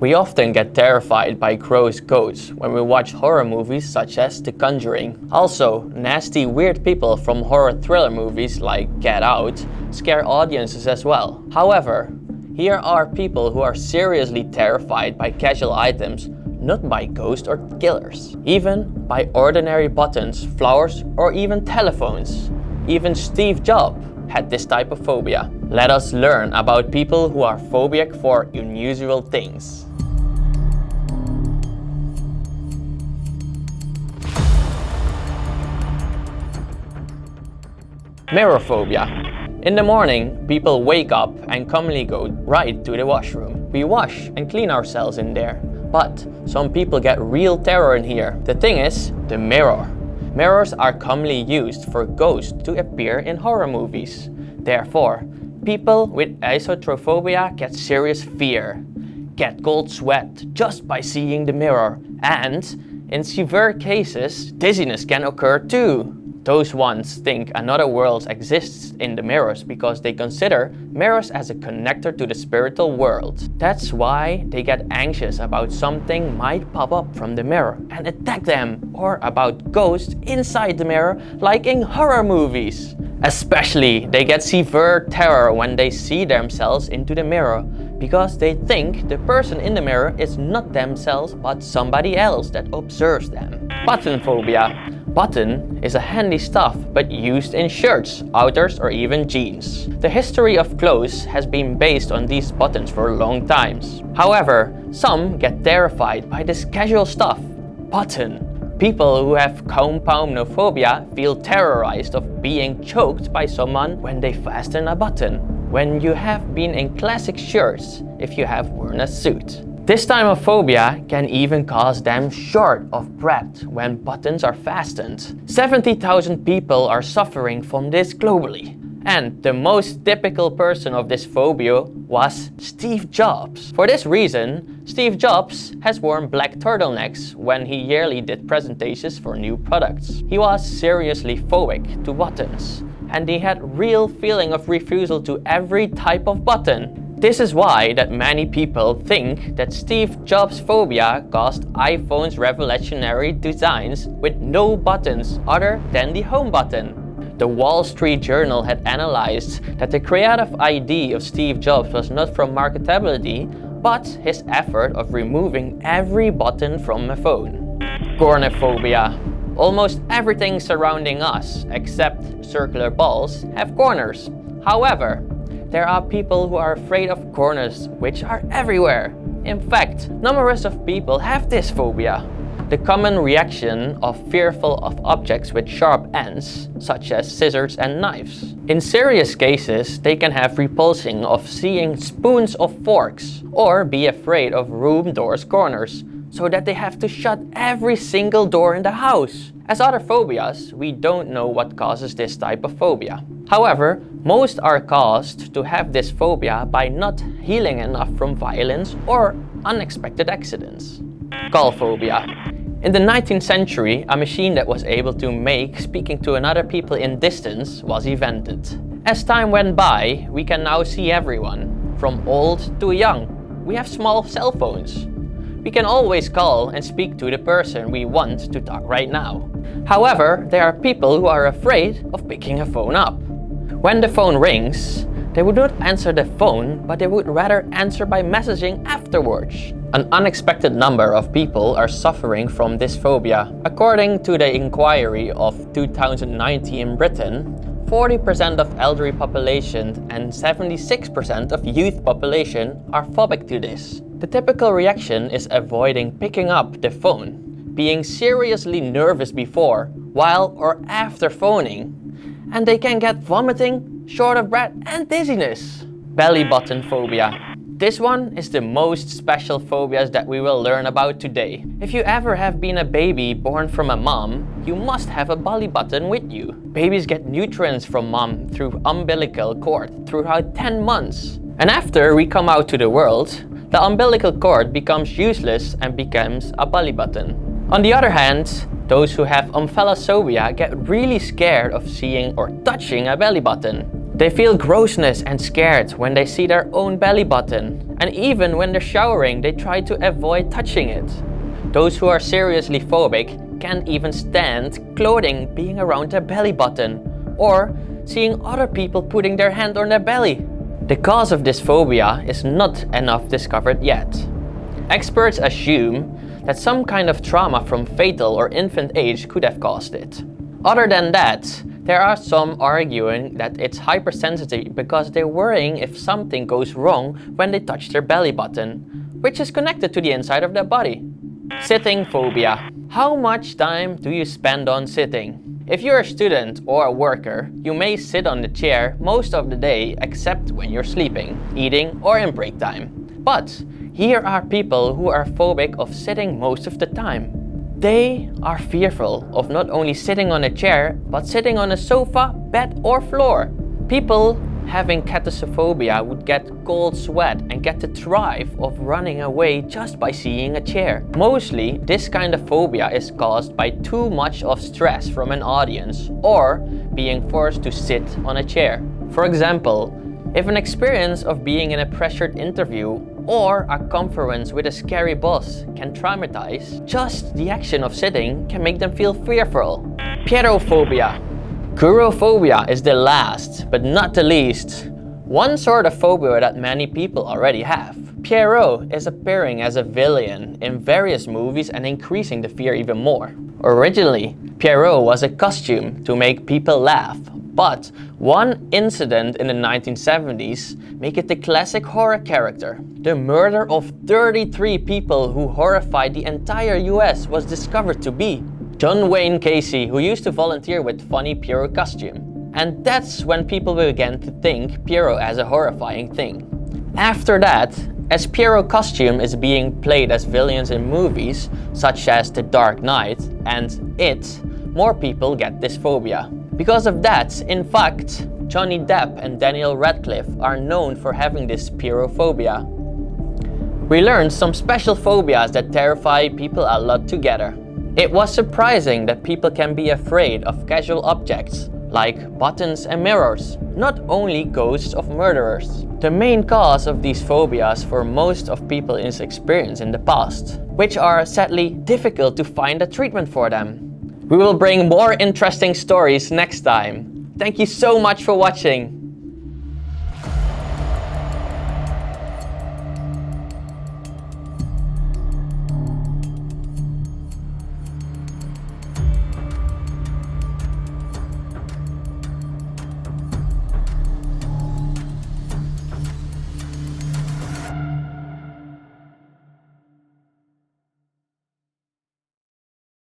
We often get terrified by gross ghosts when we watch horror movies such as The Conjuring. Also, nasty, weird people from horror thriller movies like Get Out scare audiences as well. However, here are people who are seriously terrified by casual items, not by ghosts or killers. Even by ordinary buttons, flowers, or even telephones. Even Steve Jobs had this type of phobia. Let us learn about people who are phobic for unusual things. Mirror phobia. In the morning, people wake up and commonly go right to the washroom. We wash and clean ourselves in there. But some people get real terror in here. The thing is, the mirror. Mirrors are commonly used for ghosts to appear in horror movies. Therefore, people with isotrophobia get serious fear, get cold sweat just by seeing the mirror, and in severe cases, dizziness can occur too. Those ones think another world exists in the mirrors because they consider mirrors as a connector to the spiritual world. That's why they get anxious about something might pop up from the mirror and attack them, or about ghosts inside the mirror like in horror movies. Especially, they get severe terror when they see themselves into the mirror because they think the person in the mirror is not themselves but somebody else that observes them. Button phobia. Button is a handy stuff but used in shirts, outers, or even jeans. The history of clothes has been based on these buttons for long times. However, some get terrified by this casual stuff, button. People who have compoundnophobia feel terrorized of being choked by someone when they fasten a button. When you have been in classic shirts, if you have worn a suit. This type of phobia can even cause them short of breath when buttons are fastened. 70,000 people are suffering from this globally. And the most typical person of this phobia was Steve Jobs. For this reason, Steve Jobs has worn black turtlenecks when he yearly did presentations for new products. He was seriously phobic to buttons, and he had real feeling of refusal to every type of button. This is why that many people think that Steve Jobs' phobia caused iPhone's revolutionary designs with no buttons other than the home button. The Wall Street Journal had analyzed that the creative idea of Steve Jobs was not from marketability, but his effort of removing every button from a phone. Cornophobia. Almost everything surrounding us, except circular balls, have corners. However, there are people who are afraid of corners, which are everywhere. In fact, numerous of people have this phobia. The common reaction of fearful of objects with sharp ends, such as scissors and knives. In serious cases, they can have repulsing of seeing spoons or forks, or be afraid of room doors' corners, so that they have to shut every single door in the house. As other phobias, we don't know what causes this type of phobia. However, most are caused to have this phobia by not healing enough from violence or unexpected accidents. Call phobia. In the 19th century, a machine that was able to make speaking to another people in distance was invented. As time went by, we can now see everyone, from old to young. We have small cell phones. We can always call and speak to the person we want to talk right now. However, there are people who are afraid of picking a phone up. When the phone rings, they would not answer the phone, but they would rather answer by messaging afterwards. An unexpected number of people are suffering from this phobia. According to the inquiry of 2019 in Britain, 40% of elderly population and 76% of youth population are phobic to this. The typical reaction is avoiding picking up the phone, being seriously nervous before, while, or after phoning, and they can get vomiting, short of breath, and dizziness. Belly button phobia. This one is the most special phobias that we will learn about today. If you ever have been a baby born from a mom, you must have a belly button with you. Babies get nutrients from mom through umbilical cord throughout 10 months. And after we come out to the world, the umbilical cord becomes useless and becomes a belly button. On the other hand, those who have omphalosphobia get really scared of seeing or touching a belly button. They feel grossness and scared when they see their own belly button, and even when they're showering, they try to avoid touching it. Those who are seriously phobic can't even stand clothing being around their belly button, or seeing other people putting their hand on their belly. The cause of this phobia is not enough discovered yet. Experts assume that some kind of trauma from fetal or infant age could have caused it. Other than that, there are some arguing that it's hypersensitive because they're worrying if something goes wrong when they touch their belly button, which is connected to the inside of their body. Sitting phobia. How much time do you spend on sitting? If you're a student or a worker, you may sit on the chair most of the day except when you're sleeping, eating, or in break time. But here are people who are phobic of sitting most of the time. They are fearful of not only sitting on a chair, but sitting on a sofa, bed, or floor. People having claustrophobia would get cold sweat and get the drive of running away just by seeing a chair. Mostly, this kind of phobia is caused by too much of stress from an audience or being forced to sit on a chair. For example, if an experience of being in a pressured interview or a conference with a scary boss can traumatize, just the action of sitting can make them feel fearful. Pierophobia. Coulrophobia is the last, but not the least. One sort of phobia that many people already have. Pierrot is appearing as a villain in various movies and increasing the fear even more. Originally, Pierrot was a costume to make people laugh, but one incident in the 1970s made it the classic horror character. The murder of 33 people who horrified the entire US was discovered to be John Wayne Casey, who used to volunteer with funny Pierrot costume. And that's when people began to think Pierrot as a horrifying thing. After that, as Pierrot costume is being played as villains in movies, such as The Dark Knight and It, more people get this phobia. Because of that, in fact, Johnny Depp and Daniel Radcliffe are known for having this Pierrophobia. We learned some special phobias that terrify people a lot together. It was surprising that people can be afraid of casual objects, like buttons and mirrors, not only ghosts of murderers. The main cause of these phobias for most of people is experience in the past, which are sadly difficult to find a treatment for them. We will bring more interesting stories next time. Thank you so much for watching.